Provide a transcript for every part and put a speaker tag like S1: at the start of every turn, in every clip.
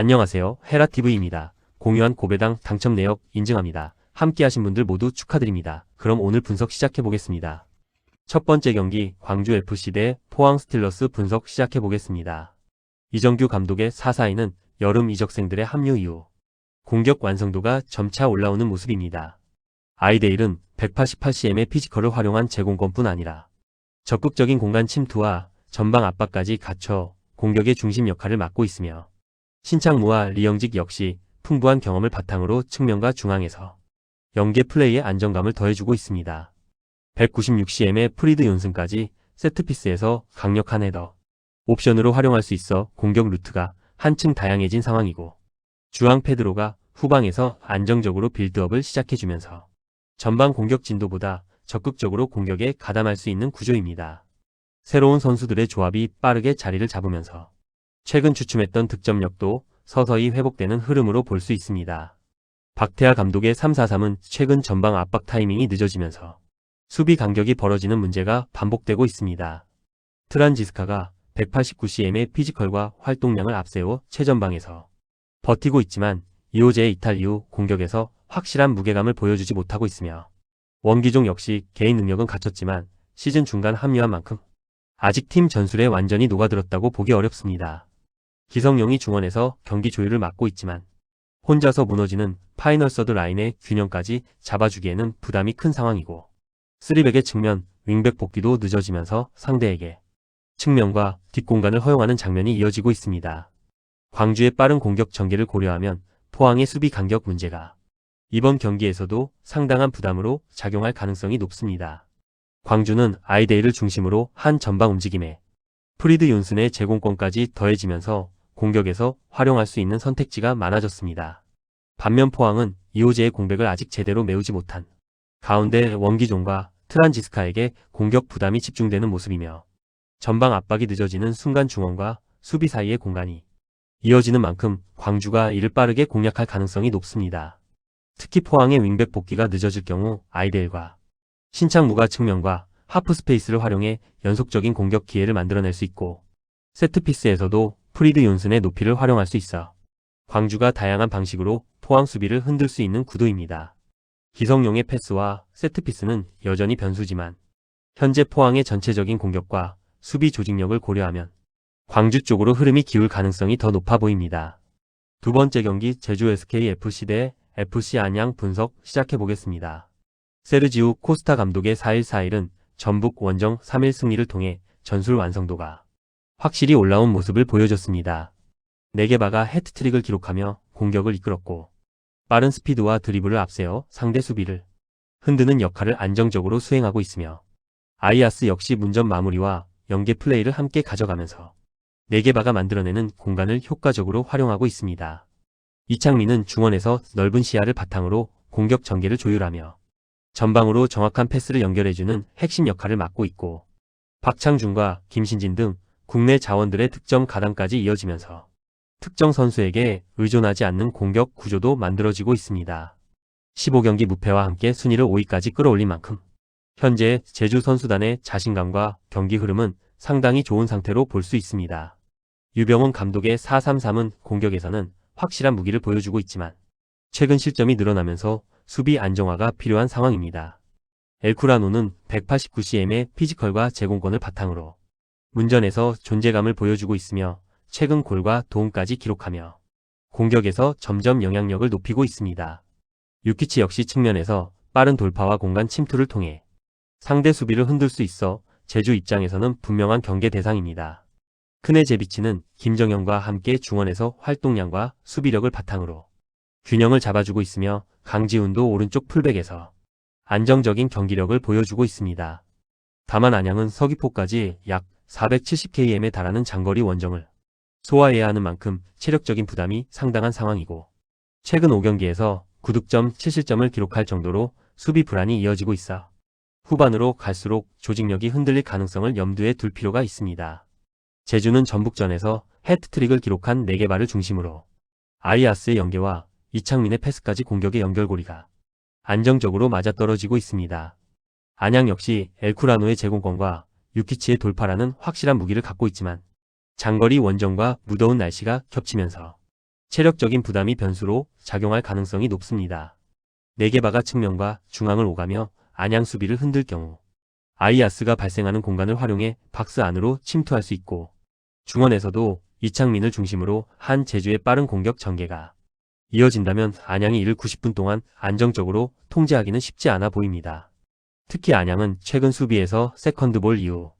S1: 안녕하세요. 헤라TV입니다. 공유한 고배당 당첨 내역 인증합니다. 함께 하신 분들 모두 축하드립니다. 그럼 오늘 분석 시작해 보겠습니다. 첫 번째 경기 광주FC 대 포항 스틸러스 분석 시작해 보겠습니다. 이정규 감독의 4-4-2는 여름 이적생들의 합류 이후 공격 완성도가 점차 올라오는 모습입니다. 아이데일은 188cm의 피지컬을 활용한 제공권뿐 아니라 적극적인 공간 침투와 전방 압박까지 갖춰 공격의 중심 역할을 맡고 있으며 신창무와 리영직 역시 풍부한 경험을 바탕으로 측면과 중앙에서 연계 플레이에 안정감을 더해주고 있습니다. 196cm의 프리드 윤슨까지 세트피스에서 강력한 헤더, 옵션으로 활용할 수 있어 공격 루트가 한층 다양해진 상황이고 주앙 페드로가 후방에서 안정적으로 빌드업을 시작해주면서 전방 공격 진도보다 적극적으로 공격에 가담할 수 있는 구조입니다. 새로운 선수들의 조합이 빠르게 자리를 잡으면서 최근 주춤했던 득점력도 서서히 회복되는 흐름으로 볼 수 있습니다. 박태하 감독의 3-4-3은 최근 전방 압박 타이밍이 늦어지면서 수비 간격이 벌어지는 문제가 반복되고 있습니다. 트란지스카가 189cm의 피지컬과 활동량을 앞세워 최전방에서 버티고 있지만 이호재의 이탈 이후 공격에서 확실한 무게감을 보여주지 못하고 있으며 원기종 역시 개인 능력은 갖췄지만 시즌 중간 합류한 만큼 아직 팀 전술에 완전히 녹아들었다고 보기 어렵습니다. 기성용이 중원에서 경기 조율을 맡고 있지만 혼자서 무너지는 파이널 서드 라인의 균형까지 잡아주기에는 부담이 큰 상황이고 3백의 측면, 윙백 복귀도 늦어지면서 상대에게 측면과 뒷공간을 허용하는 장면이 이어지고 있습니다. 광주의 빠른 공격 전개를 고려하면 포항의 수비 간격 문제가 이번 경기에서도 상당한 부담으로 작용할 가능성이 높습니다. 광주는 아이데이를 중심으로 한 전방 움직임에 프리드 윤슨의 제공권까지 더해지면서 공격에서 활용할 수 있는 선택지가 많아졌습니다. 반면 포항은 이호재의 공백을 아직 제대로 메우지 못한 가운데 원기종과 트란지스카에게 공격 부담이 집중되는 모습이며 전방 압박이 늦어지는 순간 중원과 수비 사이의 공간이 이어지는 만큼 광주가 이를 빠르게 공략할 가능성이 높습니다. 특히 포항의 윙백 복귀가 늦어질 경우 아이델과 신창무가 측면과 하프 스페이스를 활용해 연속적인 공격 기회를 만들어낼 수 있고 세트피스에서도 프리드 윤슨의 높이를 활용할 수 있어 광주가 다양한 방식으로 포항 수비를 흔들 수 있는 구도입니다. 기성용의 패스와 세트피스는 여전히 변수지만 현재 포항의 전체적인 공격과 수비 조직력을 고려하면 광주 쪽으로 흐름이 기울 가능성이 더 높아 보입니다. 두 번째 경기 제주 SKFC 대 FC 안양 분석 시작해 보겠습니다. 세르지우 코스타 감독의 4-1-4-1은 전북 원정 3일 승리를 통해 전술 완성도가 확실히 올라온 모습을 보여줬습니다. 네게바가 해트트릭을 기록하며 공격을 이끌었고 빠른 스피드와 드리블을 앞세워 상대 수비를 흔드는 역할을 안정적으로 수행하고 있으며 아이아스 역시 문전 마무리와 연계 플레이를 함께 가져가면서 네게바가 만들어내는 공간을 효과적으로 활용하고 있습니다. 이창민은 중원에서 넓은 시야를 바탕으로 공격 전개를 조율하며 전방으로 정확한 패스를 연결해주는 핵심 역할을 맡고 있고 박창준과 김신진 등 국내 자원들의 득점 가담까지 이어지면서 특정 선수에게 의존하지 않는 공격 구조도 만들어지고 있습니다. 15경기 무패와 함께 순위를 5위까지 끌어올린 만큼 현재 제주 선수단의 자신감과 경기 흐름은 상당히 좋은 상태로 볼 수 있습니다. 유병훈 감독의 4-3-3은 공격에서는 확실한 무기를 보여주고 있지만 최근 실점이 늘어나면서 수비 안정화가 필요한 상황입니다. 엘쿠라노는 189cm의 피지컬과 제공권을 바탕으로 문전에서 존재감을 보여주고 있으며 최근 골과 도움까지 기록하며 공격에서 점점 영향력을 높이고 있습니다. 유키치 역시 측면에서 빠른 돌파와 공간 침투를 통해 상대 수비를 흔들 수 있어 제주 입장에서는 분명한 경계 대상입니다. 크네제비치는 김정현과 함께 중원에서 활동량과 수비력을 바탕으로 균형을 잡아주고 있으며 강지훈도 오른쪽 풀백에서 안정적인 경기력을 보여주고 있습니다. 다만 안양은 서귀포까지 약 470km에 달하는 장거리 원정을 소화해야 하는 만큼 체력적인 부담이 상당한 상황이고 최근 5경기에서 9득점 7실점을 기록할 정도로 수비 불안이 이어지고 있어 후반으로 갈수록 조직력이 흔들릴 가능성을 염두에 둘 필요가 있습니다. 제주는 전북전에서 해트트릭을 기록한 네게바를 중심으로 아이아스의 연계와 이창민의 패스까지 공격의 연결고리가 안정적으로 맞아떨어지고 있습니다. 안양 역시 엘쿠라노의 제공권과 유키치의 돌파라는 확실한 무기를 갖고 있지만 장거리 원정과 무더운 날씨가 겹치면서 체력적인 부담이 변수로 작용할 가능성이 높습니다. 네게바가 측면과 중앙을 오가며 안양 수비를 흔들 경우 아이아스가 발생하는 공간을 활용해 박스 안으로 침투할 수 있고, 중원에서도 이창민을 중심으로 한 제주의 빠른 공격 전개가 이어진다면 안양이 이를 90분 동안 안정적으로 통제하기는 쉽지 않아 보입니다. 특히 안양은 최근 수비에서 세컨드볼 이후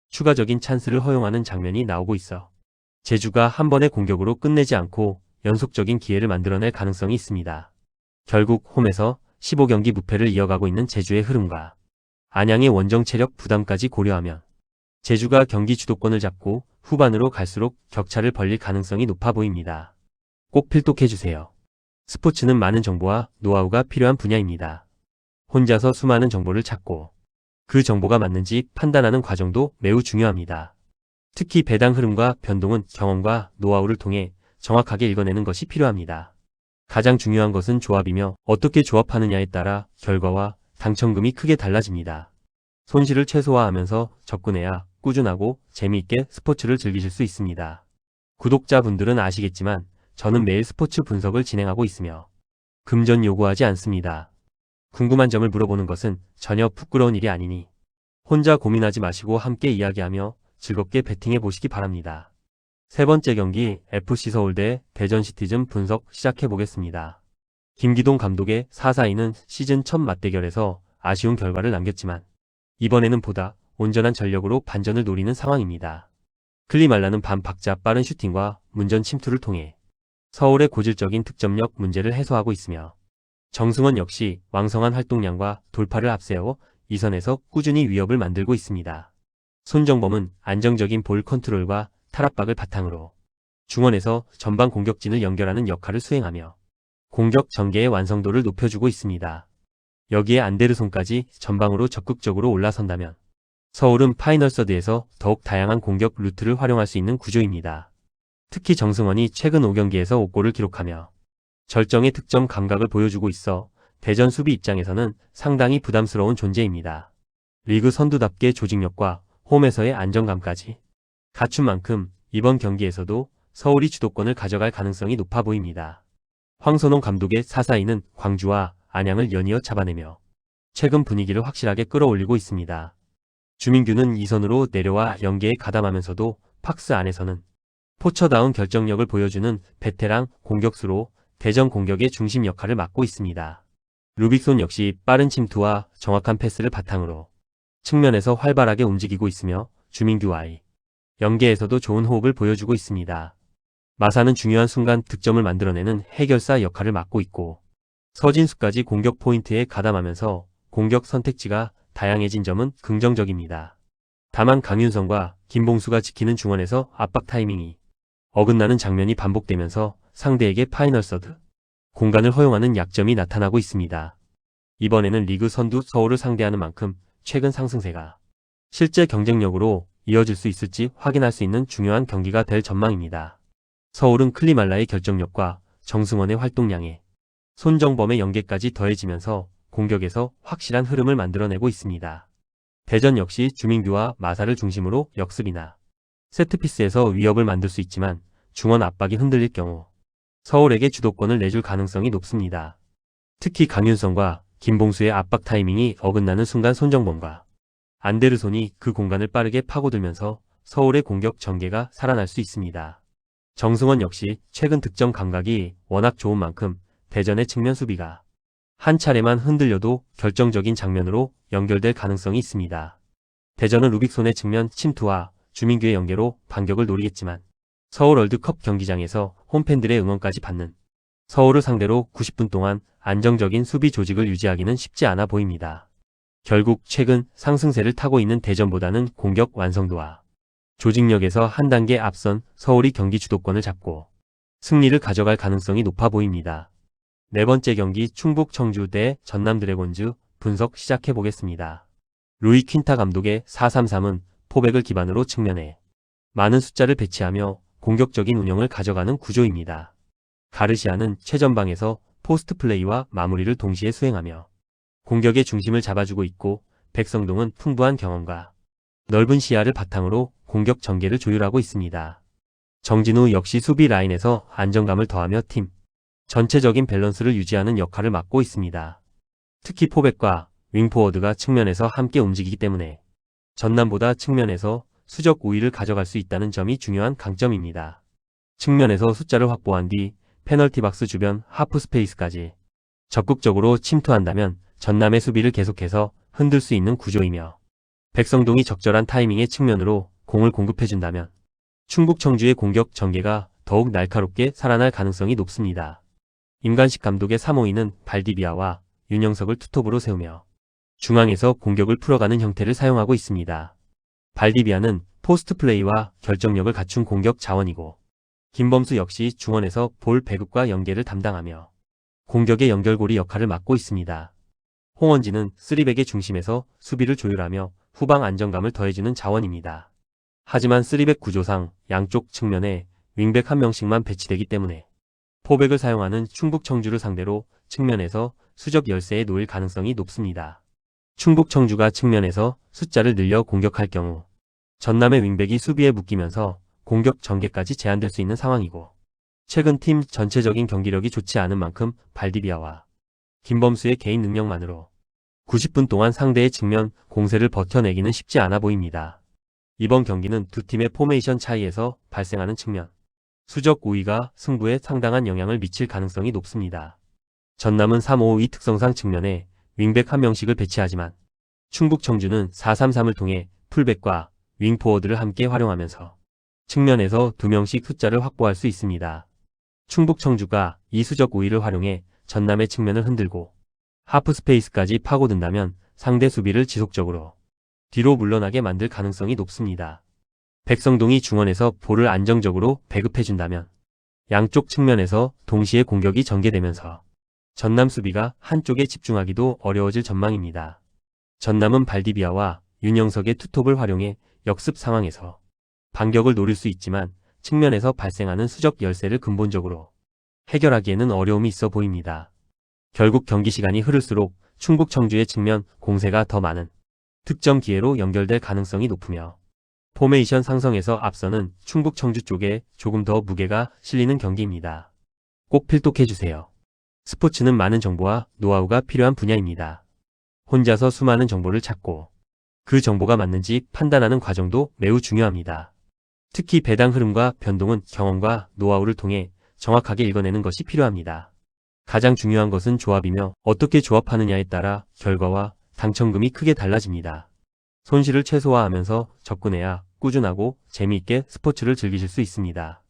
S1: 추가적인 찬스를 허용하는 장면이 나오고 있어 제주가 한 번의 공격으로 끝내지 않고 연속적인 기회를 만들어낼 가능성이 있습니다. 결국 홈에서 15경기 무패를 이어가고 있는 제주의 흐름과 안양의 원정 체력 부담까지 고려하면 제주가 경기 주도권을 잡고 후반으로 갈수록 격차를 벌릴 가능성이 높아 보입니다. 꼭 필독해주세요. 스포츠는 많은 정보와 노하우가 필요한 분야입니다. 혼자서 수많은 정보를 찾고 그 정보가 맞는지 판단하는 과정도 매우 중요합니다. 특히 배당 흐름과 변동은 경험과 노하우를 통해 정확하게 읽어내는 것이 필요합니다. 가장 중요한 것은 조합이며 어떻게 조합하느냐에 따라 결과와 당첨금이 크게 달라집니다. 손실을 최소화하면서 접근해야 꾸준하고 재미있게 스포츠를 즐기실 수 있습니다. 구독자분들은 아시겠지만 저는 매일 스포츠 분석을 진행하고 있으며 금전 요구하지 않습니다. 궁금한 점을 물어보는 것은 전혀 부끄러운 일이 아니니 혼자 고민하지 마시고 함께 이야기하며 즐겁게 배팅해 보시기 바랍니다. 세 번째 경기 FC 서울 대 대전 시티즌 분석 시작해 보겠습니다. 김기동 감독의 4-4-2는 시즌 첫 맞대결에서 아쉬운 결과를 남겼지만 이번에는 보다 온전한 전력으로 반전을 노리는 상황입니다. 클리말라는 반박자 빠른 슈팅과 문전 침투를 통해 서울의 고질적인 득점력 문제를 해소하고 있으며, 정승원 역시 왕성한 활동량과 돌파를 앞세워 이선에서 꾸준히 위협을 만들고 있습니다. 손정범은 안정적인 볼 컨트롤과 탈압박을 바탕으로 중원에서 전방 공격진을 연결하는 역할을 수행하며 공격 전개의 완성도를 높여주고 있습니다. 여기에 안데르손까지 전방으로 적극적으로 올라선다면 서울은 파이널 서드에서 더욱 다양한 공격 루트를 활용할 수 있는 구조입니다. 특히 정승원이 최근 5경기에서 5골을 기록하며 절정의 득점 감각을 보여주고 있어 대전 수비 입장에서는 상당히 부담스러운 존재입니다. 리그 선두답게 조직력과 홈에서의 안정감까지 갖춘 만큼 이번 경기에서도 서울이 주도권을 가져갈 가능성이 높아 보입니다. 황선홍 감독의 4-4-2는 광주와 안양을 연이어 잡아내며 최근 분위기를 확실하게 끌어올리고 있습니다. 주민규는 2선으로 내려와 연계에 가담하면서도 박스 안에서는 포처다운 결정력을 보여주는 베테랑 공격수로 대전 공격의 중심 역할을 맡고 있습니다. 루빅손 역시 빠른 침투와 정확한 패스를 바탕으로 측면에서 활발하게 움직이고 있으며 주민규와의 연계에서도 좋은 호흡을 보여주고 있습니다. 마사는 중요한 순간 득점을 만들어내는 해결사 역할을 맡고 있고, 서진수까지 공격 포인트에 가담하면서 공격 선택지가 다양해진 점은 긍정적입니다. 다만 강윤성과 김봉수가 지키는 중원에서 압박 타이밍이 어긋나는 장면이 반복되면서 상대에게 파이널 서드 공간을 허용하는 약점이 나타나고 있습니다. 이번에는 리그 선두 서울을 상대하는 만큼 최근 상승세가 실제 경쟁력으로 이어질 수 있을지 확인할 수 있는 중요한 경기가 될 전망입니다. 서울은 클리말라의 결정력과 정승원의 활동량에 손정범의 연계까지 더해지면서 공격에서 확실한 흐름을 만들어내고 있습니다. 대전 역시 주민규와 마사를 중심으로 역습이나 세트피스에서 위협을 만들 수 있지만 중원 압박이 흔들릴 경우 서울에게 주도권을 내줄 가능성이 높습니다. 특히 강윤성과 김봉수의 압박 타이밍이 어긋나는 순간 손정범과 안데르손이 그 공간을 빠르게 파고들면서 서울의 공격 전개가 살아날 수 있습니다. 정승원 역시 최근 득점 감각이 워낙 좋은 만큼 대전의 측면 수비가 한 차례만 흔들려도 결정적인 장면으로 연결될 가능성이 있습니다. 대전은 루빅손의 측면 침투와 주민규의 연계로 반격을 노리겠지만 서울 월드컵 경기장에서 홈팬들의 응원까지 받는 서울을 상대로 90분 동안 안정적인 수비 조직을 유지하기는 쉽지 않아 보입니다. 결국 최근 상승세를 타고 있는 대전보다는 공격 완성도와 조직력에서 한 단계 앞선 서울이 경기 주도권을 잡고 승리를 가져갈 가능성이 높아 보입니다. 네 번째 경기 충북 청주 대 전남 드래곤즈 분석 시작해 보겠습니다. 루이 퀸타 감독의 4-3-3은 포백을 기반으로 측면에 많은 숫자를 배치하며 공격적인 운영을 가져가는 구조입니다. 가르시아는 최전방에서 포스트 플레이와 마무리를 동시에 수행하며 공격의 중심을 잡아주고 있고, 백성동은 풍부한 경험과 넓은 시야를 바탕으로 공격 전개를 조율하고 있습니다. 정진우 역시 수비 라인에서 안정감을 더하며 팀 전체적인 밸런스를 유지하는 역할을 맡고 있습니다. 특히 포백과 윙포워드가 측면에서 함께 움직이기 때문에 전남보다 측면에서 수적 우위를 가져갈 수 있다는 점이 중요한 강점입니다. 측면에서 숫자를 확보한 뒤 페널티 박스 주변 하프 스페이스까지 적극적으로 침투한다면 전남의 수비를 계속해서 흔들 수 있는 구조이며 백성동이 적절한 타이밍의 측면으로 공을 공급해준다면 충북 청주의 공격 전개가 더욱 날카롭게 살아날 가능성이 높습니다. 임관식 감독의 3호인은 발디비아와 윤영석을 투톱으로 세우며 중앙에서 공격을 풀어가는 형태를 사용하고 있습니다. 발디비아는 포스트 플레이와 결정력을 갖춘 공격 자원이고 김범수 역시 중원에서 볼 배급과 연계를 담당하며 공격의 연결고리 역할을 맡고 있습니다. 홍원진은 3백의 중심에서 수비를 조율하며 후방 안정감을 더해주는 자원입니다. 하지만 3백 구조상 양쪽 측면에 윙백 한 명씩만 배치되기 때문에 포백을 사용하는 충북 청주를 상대로 측면에서 수적 열세에 놓일 가능성이 높습니다. 충북 청주가 측면에서 숫자를 늘려 공격할 경우 전남의 윙백이 수비에 묶이면서 공격 전개까지 제한될 수 있는 상황이고 최근 팀 전체적인 경기력이 좋지 않은 만큼 발디비아와 김범수의 개인 능력만으로 90분 동안 상대의 측면 공세를 버텨내기는 쉽지 않아 보입니다. 이번 경기는 두 팀의 포메이션 차이에서 발생하는 측면 수적 우위가 승부에 상당한 영향을 미칠 가능성이 높습니다. 전남은 3-5-2 특성상 측면에 윙백 한 명씩을 배치하지만 충북 청주는 4-3-3을 통해 풀백과 윙포워드를 함께 활용하면서 측면에서 2명씩 숫자를 확보할 수 있습니다. 충북 청주가 이 수적 우위를 활용해 전남의 측면을 흔들고 하프 스페이스까지 파고든다면 상대 수비를 지속적으로 뒤로 물러나게 만들 가능성이 높습니다. 백성동이 중원에서 볼을 안정적으로 배급해준다면 양쪽 측면에서 동시에 공격이 전개되면서 전남 수비가 한쪽에 집중하기도 어려워질 전망입니다. 전남은 발디비아와 윤영석의 투톱을 활용해 역습 상황에서 반격을 노릴 수 있지만 측면에서 발생하는 수적 열세를 근본적으로 해결하기에는 어려움이 있어 보입니다. 결국 경기 시간이 흐를수록 충북 청주의 측면 공세가 더 많은 득점 기회로 연결될 가능성이 높으며 포메이션 상성에서 앞서는 충북 청주 쪽에 조금 더 무게가 실리는 경기입니다. 꼭 필독해주세요. 스포츠는 많은 정보와 노하우가 필요한 분야입니다. 혼자서 수많은 정보를 찾고 그 정보가 맞는지 판단하는 과정도 매우 중요합니다. 특히 배당 흐름과 변동은 경험과 노하우를 통해 정확하게 읽어내는 것이 필요합니다. 가장 중요한 것은 조합이며 어떻게 조합하느냐에 따라 결과와 당첨금이 크게 달라집니다. 손실을 최소화하면서 접근해야 꾸준하고 재미있게 스포츠를 즐기실 수 있습니다.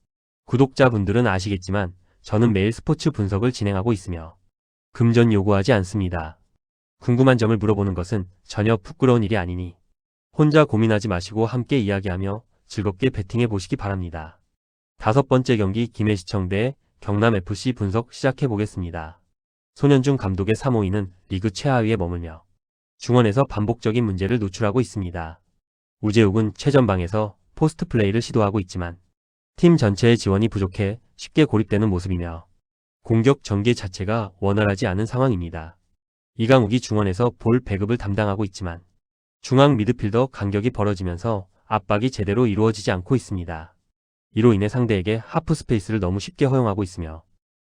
S1: 구독자분들은 아시겠지만 저는 매일 스포츠 분석을 진행하고 있으며 금전 요구하지 않습니다. 궁금한 점을 물어보는 것은 전혀 부끄러운 일이 아니니 혼자 고민하지 마시고 함께 이야기하며 즐겁게 배팅해 보시기 바랍니다. 5번째 경기 김해시청 대 경남FC 분석 시작해 보겠습니다. 손현중 감독의 3호인은 리그 최하위에 머물며 중원에서 반복적인 문제를 노출하고 있습니다. 우재욱은 최전방에서 포스트 플레이를 시도하고 있지만 팀 전체의 지원이 부족해 쉽게 고립되는 모습이며 공격 전개 자체가 원활하지 않은 상황입니다. 이강욱이 중원에서 볼 배급을 담당하고 있지만 중앙 미드필더 간격이 벌어지면서 압박이 제대로 이루어지지 않고 있습니다. 이로 인해 상대에게 하프 스페이스를 너무 쉽게 허용하고 있으며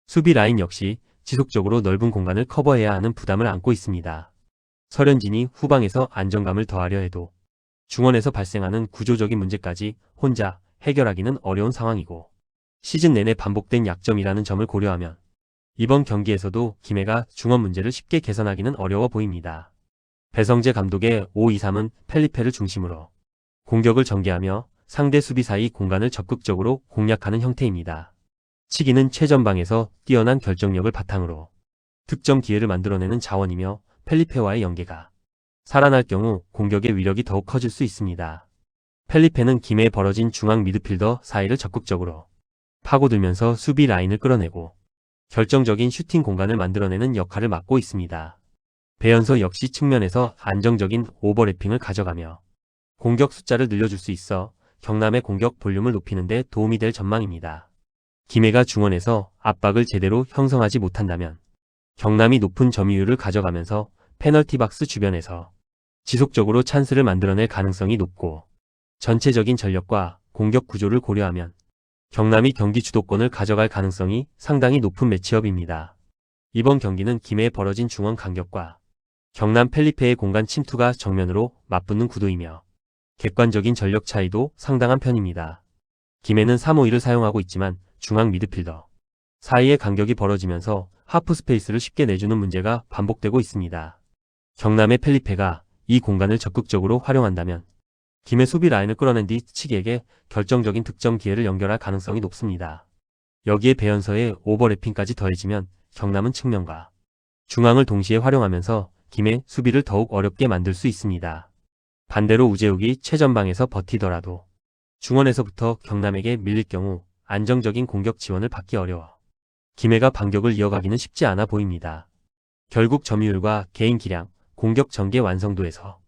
S1: 수비 라인 역시 지속적으로 넓은 공간을 커버해야 하는 부담을 안고 있습니다. 설현진이 후방에서 안정감을 더하려 해도 중원에서 발생하는 구조적인 문제까지 혼자 해결하기는 어려운 상황이고 시즌 내내 반복된 약점이라는 점을 고려하면 이번 경기에서도 김해가 중원 문제를 쉽게 개선하기는 어려워 보입니다. 배성재 감독의 5-2-3은 펠리페를 중심으로 공격을 전개하며 상대 수비 사이 공간을 적극적으로 공략하는 형태입니다. 치기는 최전방에서 뛰어난 결정력을 바탕으로 득점 기회를 만들어내는 자원이며 펠리페와의 연계가 살아날 경우 공격의 위력이 더욱 커질 수 있습니다. 펠리페는 김해에 벌어진 중앙 미드필더 사이를 적극적으로 파고들면서 수비 라인을 끌어내고 결정적인 슈팅 공간을 만들어내는 역할을 맡고 있습니다. 배연서 역시 측면에서 안정적인 오버래핑을 가져가며 공격 숫자를 늘려줄 수 있어 경남의 공격 볼륨을 높이는 데 도움이 될 전망입니다. 김해가 중원에서 압박을 제대로 형성하지 못한다면 경남이 높은 점유율을 가져가면서 페널티 박스 주변에서 지속적으로 찬스를 만들어낼 가능성이 높고 전체적인 전력과 공격 구조를 고려하면 경남이 경기 주도권을 가져갈 가능성이 상당히 높은 매치업입니다. 이번 경기는 김해에 벌어진 중원 간격과 경남 펠리페의 공간 침투가 정면으로 맞붙는 구도이며 객관적인 전력 차이도 상당한 편입니다. 김해는 3-5-2를 사용하고 있지만 중앙 미드필더 사이의 간격이 벌어지면서 하프 스페이스를 쉽게 내주는 문제가 반복되고 있습니다. 경남의 펠리페가 이 공간을 적극적으로 활용한다면 김해 수비 라인을 끌어낸 뒤 치기에게 결정적인 득점 기회를 연결할 가능성이 높습니다. 여기에 배연서의 오버래핑까지 더해지면 경남은 측면과 중앙을 동시에 활용하면서 김해 수비를 더욱 어렵게 만들 수 있습니다. 반대로 우재욱이 최전방에서 버티더라도 중원에서부터 경남에게 밀릴 경우 안정적인 공격 지원을 받기 어려워 김해가 반격을 이어가기는 쉽지 않아 보입니다. 결국 점유율과 개인 기량, 공격 전개 완성도에서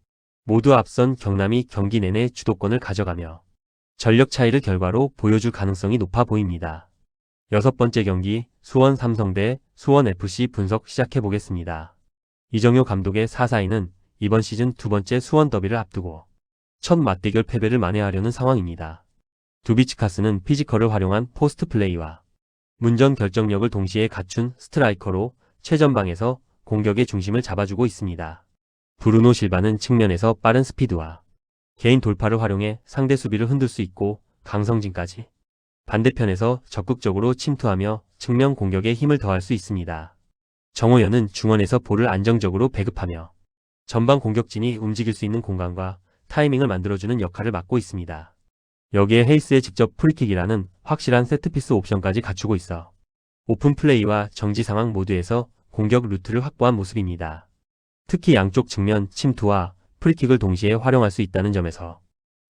S1: 모두 앞선 경남이 경기 내내 주도권을 가져가며 전력 차이를 결과로 보여줄 가능성이 높아 보입니다. 6번째 경기 수원 삼성 대 수원FC 분석 시작해보겠습니다. 이정효 감독의 4-4-2는 이번 시즌 2번째 수원 더비를 앞두고 첫 맞대결 패배를 만회하려는 상황입니다. 두비치카스는 피지컬을 활용한 포스트 플레이와 문전 결정력을 동시에 갖춘 스트라이커로 최전방에서 공격의 중심을 잡아주고 있습니다. 브루노 실바는 측면에서 빠른 스피드와 개인 돌파를 활용해 상대 수비를 흔들 수 있고 강성진까지 반대편에서 적극적으로 침투하며 측면 공격에 힘을 더할 수 있습니다. 정호연은 중원에서 볼을 안정적으로 배급하며 전방 공격진이 움직일 수 있는 공간과 타이밍을 만들어주는 역할을 맡고 있습니다. 여기에 헤이스의 직접 프리킥이라는 확실한 세트피스 옵션까지 갖추고 있어 오픈 플레이와 정지 상황 모두에서 공격 루트를 확보한 모습입니다. 특히 양쪽 측면 침투와 프리킥을 동시에 활용할 수 있다는 점에서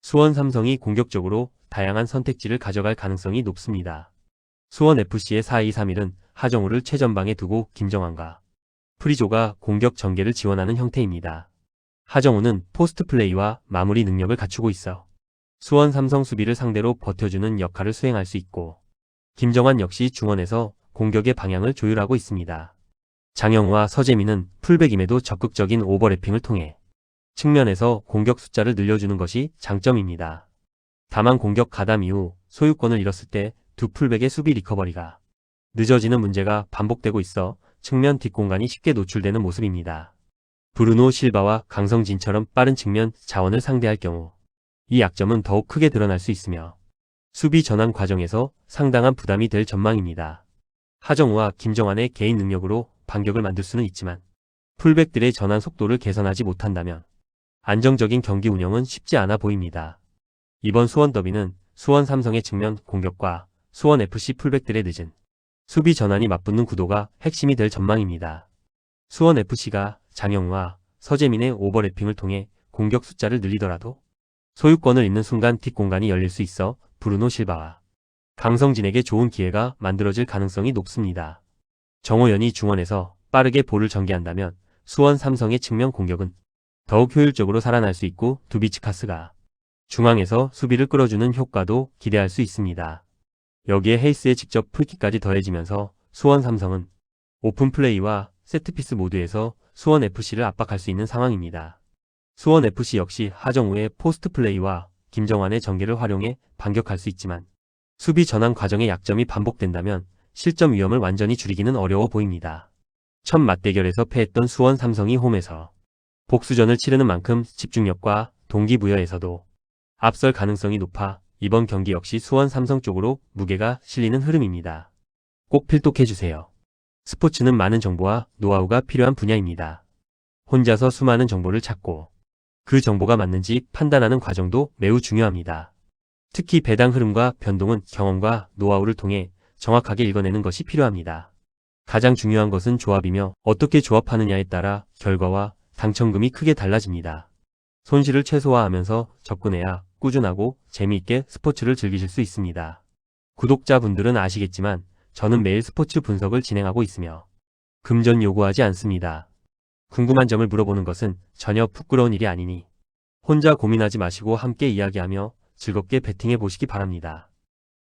S1: 수원 삼성이 공격적으로 다양한 선택지를 가져갈 가능성이 높습니다. 수원FC의 4-2-3-1은 하정우를 최전방에 두고 김정환과 프리조가 공격 전개를 지원하는 형태입니다. 하정우는 포스트 플레이와 마무리 능력을 갖추고 있어 수원 삼성 수비를 상대로 버텨주는 역할을 수행할 수 있고 김정환 역시 중원에서 공격의 방향을 조율하고 있습니다. 장영우와 서재민은 풀백임에도 적극적인 오버래핑을 통해 측면에서 공격 숫자를 늘려주는 것이 장점입니다. 다만 공격 가담 이후 소유권을 잃었을 때 두 풀백의 수비 리커버리가 늦어지는 문제가 반복되고 있어 측면 뒷공간이 쉽게 노출되는 모습입니다. 브루노 실바와 강성진처럼 빠른 측면 자원을 상대할 경우 이 약점은 더욱 크게 드러날 수 있으며 수비 전환 과정에서 상당한 부담이 될 전망입니다. 하정우와 김정환의 개인 능력으로 반격을 만들 수는 있지만 풀백들의 전환 속도를 개선하지 못한다면 안정적인 경기 운영은 쉽지 않아 보입니다. 이번 수원 더비는 수원 삼성의 측면 공격과 수원FC 풀백들의 늦은 수비 전환이 맞붙는 구도가 핵심이 될 전망입니다. 수원FC가 장영우와 서재민의 오버래핑을 통해 공격 숫자를 늘리더라도 소유권을 잃는 순간 뒷공간이 열릴 수 있어 브루노 실바와 강성진에게 좋은 기회가 만들어질 가능성이 높습니다. 정호연이 중원에서 빠르게 볼을 전개한다면 수원 삼성의 측면 공격은 더욱 효율적으로 살아날 수 있고 두비치카스가 중앙에서 수비를 끌어주는 효과도 기대할 수 있습니다. 여기에 헤이스의 직접 풀킥까지 더해지면서 수원 삼성은 오픈 플레이와 세트피스 모두에서 수원FC를 압박할 수 있는 상황입니다. 수원FC 역시 하정우의 포스트 플레이와 김정환의 전개를 활용해 반격할 수 있지만 수비 전환 과정의 약점이 반복된다면 실점 위험을 완전히 줄이기는 어려워 보입니다. 첫 맞대결에서 패했던 수원 삼성이 홈에서 복수전을 치르는 만큼 집중력과 동기부여에서도 앞설 가능성이 높아 이번 경기 역시 수원 삼성 쪽으로 무게가 실리는 흐름입니다. 꼭 필독해주세요. 스포츠는 많은 정보와 노하우가 필요한 분야입니다. 혼자서 수많은 정보를 찾고 그 정보가 맞는지 판단하는 과정도 매우 중요합니다. 특히 배당 흐름과 변동은 경험과 노하우를 통해 정확하게 읽어내는 것이 필요합니다. 가장 중요한 것은 조합이며 어떻게 조합하느냐에 따라 결과와 당첨금이 크게 달라집니다. 손실을 최소화하면서 접근해야 꾸준하고 재미있게 스포츠를 즐기실 수 있습니다. 구독자분들은 아시겠지만 저는 매일 스포츠 분석을 진행하고 있으며 금전 요구하지 않습니다. 궁금한 점을 물어보는 것은 전혀 부끄러운 일이 아니니 혼자 고민하지 마시고 함께 이야기하며 즐겁게 배팅해 보시기 바랍니다.